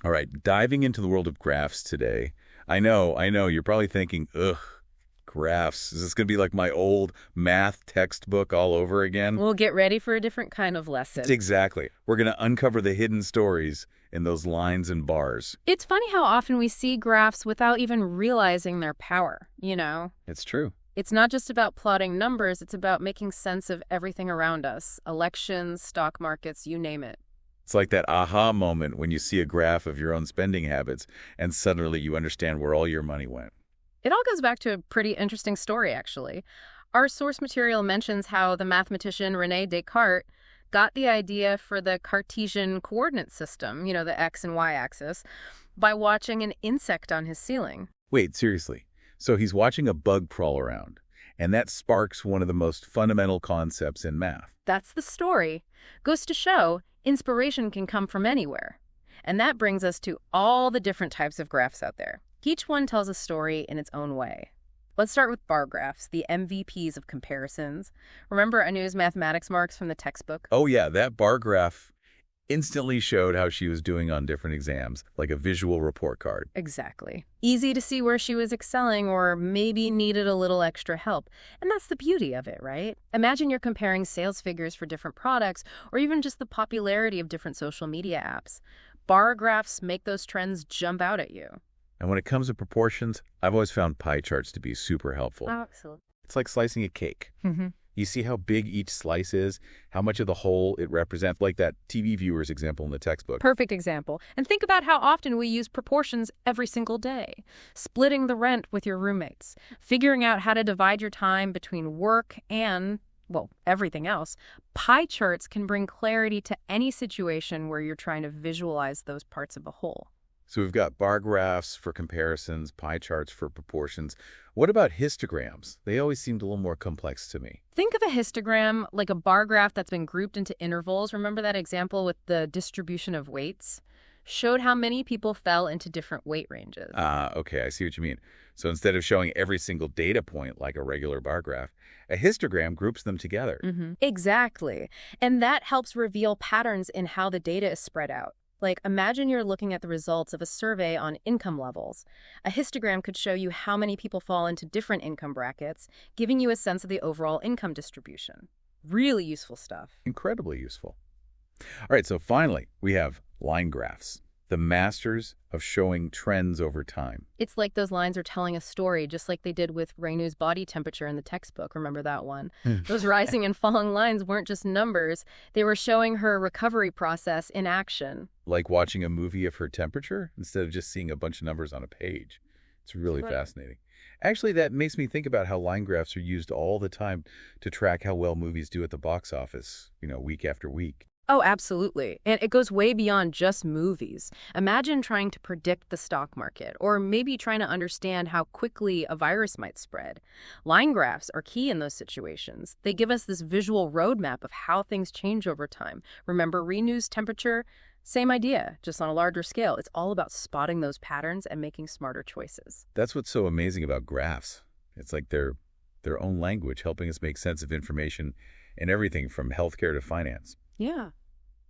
All right, diving into the world of graphs today. I know, you're probably thinking, ugh, graphs. Is this going to be like my old math textbook all over again? We'll get ready for a different kind of lesson. Exactly. We're going to uncover the hidden stories in those lines and bars. It's funny how often we see graphs without even realizing their power, you know? It's true. It's not just about plotting numbers, it's about making sense of everything around us. Elections, stock markets, you name it. It's like that aha moment when you see a graph of your own spending habits and suddenly you understand where all your money went. It all goes back to a pretty interesting story, actually. Our source material mentions how the mathematician René Descartes got the idea for the Cartesian coordinate system, you know, the x and y axis, by watching an insect on his ceiling. Wait, seriously. So he's watching a bug crawl around, and that sparks one of the most fundamental concepts in math. That's the story. Goes to show inspiration can come from anywhere. And that brings us to all the different types of graphs out there. Each one tells a story in its own way. Let's start with bar graphs, the MVPs of comparisons. Remember Anu's mathematics marks from the textbook? Oh yeah, that bar graph instantly showed how she was doing on different exams, like a visual report card. Exactly. Easy to see where she was excelling or maybe needed a little extra help. And that's the beauty of it, right? Imagine you're comparing sales figures for different products or even just the popularity of different social media apps. Bar graphs make those trends jump out at you. And when it comes to proportions, I've always found pie charts to be super helpful. Oh, absolutely. It's like slicing a cake. Mm-hmm. You see how big each slice is, how much of the whole it represents, like that TV viewer's example in the textbook. Perfect example. And think about how often we use proportions every single day. Splitting the rent with your roommates. Figuring out how to divide your time between work and, well, everything else. Pie charts can bring clarity to any situation where you're trying to visualize those parts of a whole. So we've got bar graphs for comparisons, pie charts for proportions. What about histograms? They always seemed a little more complex to me. Think of a histogram like a bar graph that's been grouped into intervals. Remember that example with the distribution of weights? Showed how many people fell into different weight ranges. Okay, I see what you mean. So instead of showing every single data point like a regular bar graph, a histogram groups them together. Exactly. And that helps reveal patterns in how the data is spread out. Like, imagine you're looking at the results of a survey on income levels. A histogram could show you how many people fall into different income brackets, giving you a sense of the overall income distribution. Really useful stuff. Incredibly useful. All right, so finally, we have line graphs, the masters of showing trends over time. It's like those lines are telling a story, just like they did with Reinu's body temperature in the textbook. Remember that one? Those rising and falling lines weren't just numbers. They were showing her recovery process in action. Like watching a movie of her temperature instead of just seeing a bunch of numbers on a page. It's really fascinating. Actually, that makes me think about how line graphs are used all the time to track how well movies do at the box office, week after week. Oh, absolutely. And it goes way beyond just movies. Imagine trying to predict the stock market, or maybe trying to understand how quickly a virus might spread. Line graphs are key in those situations. They give us this visual roadmap of how things change over time. Remember Reinu's temperature? Same idea, just on a larger scale. It's all about spotting those patterns and making smarter choices. That's what's so amazing about graphs. It's like their own language, helping us make sense of information in everything from healthcare to finance. Yeah.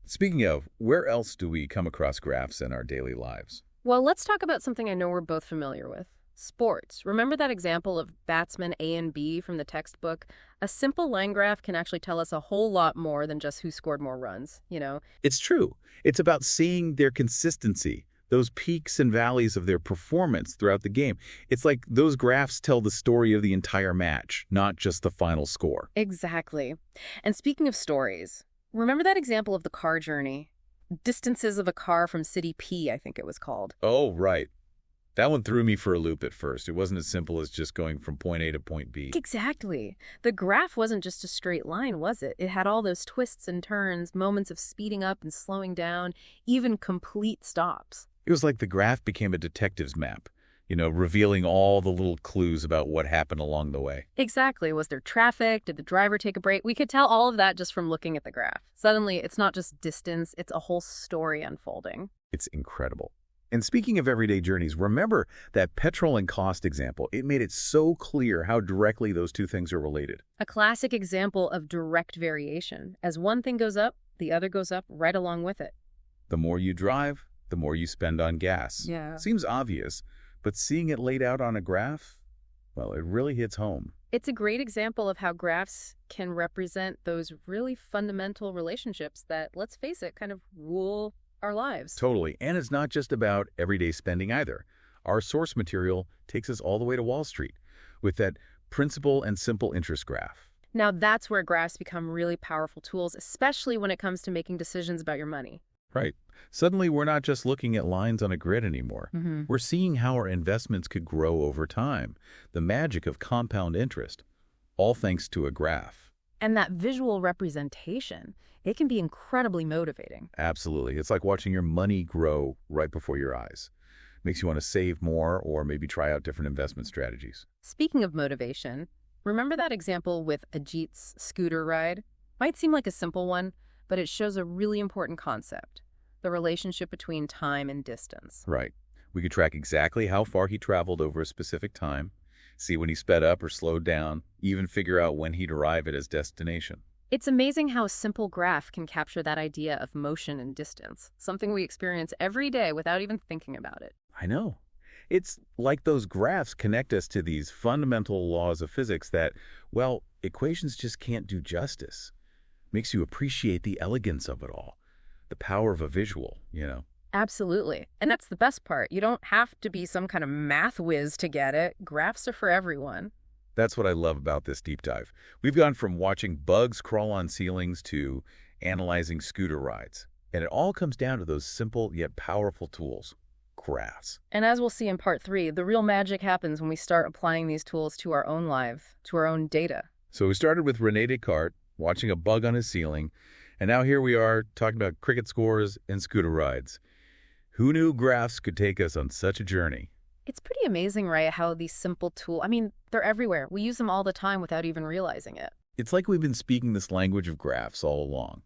Speaking of, where else do we come across graphs in our daily lives? Well, let's talk about something I know we're both familiar with. Sports. Remember that example of batsmen A and B from the textbook? A simple line graph can actually tell us a whole lot more than just who scored more runs, It's true. It's about seeing their consistency, those peaks and valleys of their performance throughout the game. It's like those graphs tell the story of the entire match, not just the final score. Exactly. And speaking of stories, remember that example of the car journey? Distances of a car from city P, I think it was called. Oh, right. That one threw me for a loop at first. It wasn't as simple as just going from point A to point B. Exactly. The graph wasn't just a straight line, was it? It had all those twists and turns, moments of speeding up and slowing down, even complete stops. It was like the graph became a detective's map, revealing all the little clues about what happened along the way. Exactly. Was there traffic? Did the driver take a break? We could tell all of that just from looking at the graph. Suddenly, it's not just distance, it's a whole story unfolding. It's incredible. And speaking of everyday journeys, remember that petrol and cost example. It made it so clear how directly those two things are related. A classic example of direct variation. As one thing goes up, the other goes up right along with it. The more you drive, the more you spend on gas. Yeah. Seems obvious, but seeing it laid out on a graph, well, it really hits home. It's a great example of how graphs can represent those really fundamental relationships that, let's face it, kind of rule our lives. Totally. And it's not just about everyday spending either. Our source material takes us all the way to Wall Street with that principal and simple interest graph. Now that's where graphs become really powerful tools, especially when it comes to making decisions about your money. Right. Suddenly, we're not just looking at lines on a grid anymore. Mm-hmm. We're seeing how our investments could grow over time. The magic of compound interest, all thanks to a graph. And that visual representation, it can be incredibly motivating. Absolutely. It's like watching your money grow right before your eyes. Makes you want to save more or maybe try out different investment strategies. Speaking of motivation, remember that example with Ajit's scooter ride? Might seem like a simple one, but it shows a really important concept, the relationship between time and distance. Right. We could track exactly how far he traveled over a specific time, see when he sped up or slowed down, even figure out when he'd arrive at his destination. It's amazing how a simple graph can capture that idea of motion and distance, something we experience every day without even thinking about it. I know. It's like those graphs connect us to these fundamental laws of physics that, well, equations just can't do justice. Makes you appreciate the elegance of it all, the power of a visual. Absolutely. And that's the best part. You don't have to be some kind of math whiz to get it. Graphs are for everyone. That's what I love about this deep dive. We've gone from watching bugs crawl on ceilings to analyzing scooter rides. And it all comes down to those simple yet powerful tools, graphs. And as we'll see in part 3, the real magic happens when we start applying these tools to our own life, to our own data. So we started with René Descartes, watching a bug on his ceiling, and now here we are talking about cricket scores and scooter rides. Who knew graphs could take us on such a journey? It's pretty amazing, right, how these simple tools, they're everywhere. We use them all the time without even realizing it. It's like we've been speaking this language of graphs all along.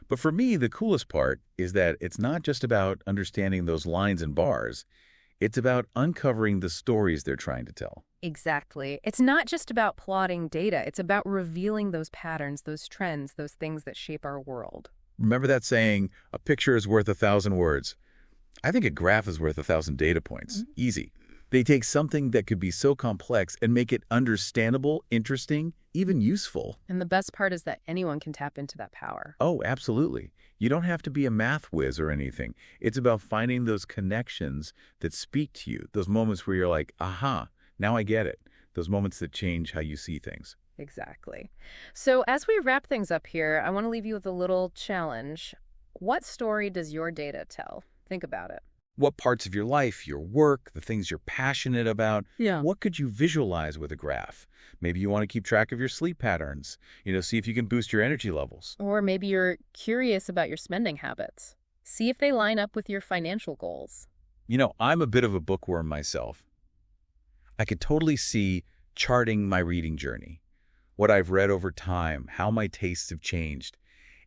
But for me, the coolest part is that it's not just about understanding those lines and bars. It's about uncovering the stories they're trying to tell. Exactly. It's not just about plotting data. It's about revealing those patterns, those trends, those things that shape our world. Remember that saying, a picture is worth 1,000 words? I think a graph is worth 1,000 data points. Mm-hmm. Easy. They take something that could be so complex and make it understandable, interesting, even useful. And the best part is that anyone can tap into that power. Oh, absolutely. You don't have to be a math whiz or anything. It's about finding those connections that speak to you, those moments where you're like, aha, now I get it. Those moments that change how you see things. Exactly. So as we wrap things up here, I want to leave you with a little challenge. What story does your data tell? Think about it. What parts of your life, your work, the things you're passionate about, what could you visualize with a graph? Maybe you want to keep track of your sleep patterns, see if you can boost your energy levels. Or maybe you're curious about your spending habits. See if they line up with your financial goals. I'm a bit of a bookworm myself. I could totally see charting my reading journey, what I've read over time, how my tastes have changed.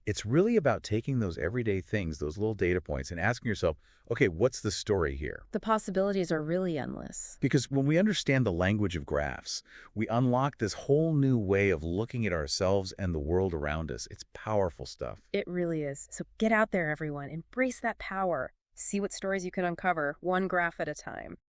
It's really about taking those everyday things, those little data points, and asking yourself, okay, what's the story here? The possibilities are really endless. Because when we understand the language of graphs, we unlock this whole new way of looking at ourselves and the world around us. It's powerful stuff. It really is. So get out there, everyone. Embrace that power. See what stories you can uncover, one graph at a time.